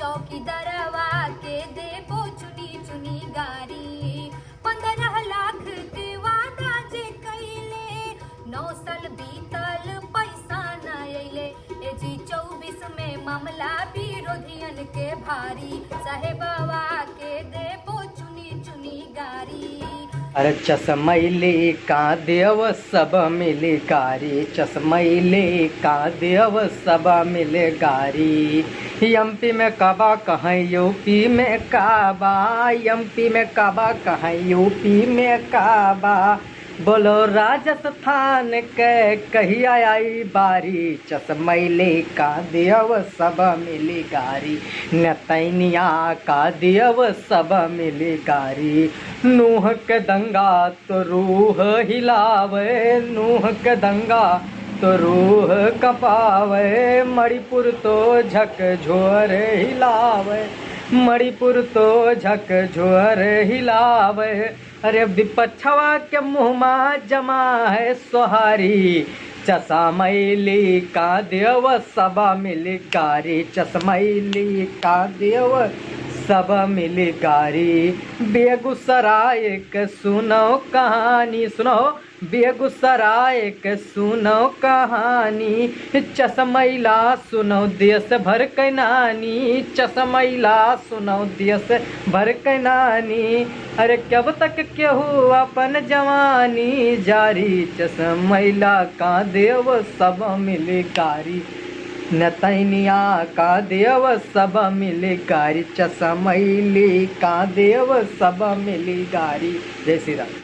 चौकी दरवा के देबो चुनी चुनी गारी। 15 लाख के वादा जे कैले 9 साल बीतल पैसा न अइले। ए जी 24 में मामला विरोधियन के भारी। साहेबवा के देबो चुनी चुनी गारी। अरे चश्मैले का देव सब मिले गारी, चश्मैले का देव सब मिले गारी। एमपी में काबा कहाँ यूपी में काबा, एमपी में काबा कहाँ यूपी में काबा। बोलो राजस्थान के कहिया आई बारी, चश्मैले का देव सब मिली गारी। नतैनिया का देव सब मिली गारी। नूह के दंगा तो रूह हिलावे, नूह के दंगा तो रूह कपावे। मणिपुर तो झकझोर हिलावे, मणिपुर तो झकझोर हिलावे। अरे विपक्षवा के मुँहमा जमा है सोहारी, चश्मैली का देव सब मिली गारी, चश्मैली का देव सब मिली गारी। बेगूसराय के सुनो कहानी, सुनो बेगूसराय के सुनो कहानी। चश्मैला सुनो देश भर के नानी, चश्मैला सुनो देश भर के नानी। अरे कब तक केहू अपन जवानी जारी, चश्मैला का देव सब मिले गारी। नतैनिया का देव सब मिले गारी, चश्मैली का देव सब मिली गारी। जय श्री राम।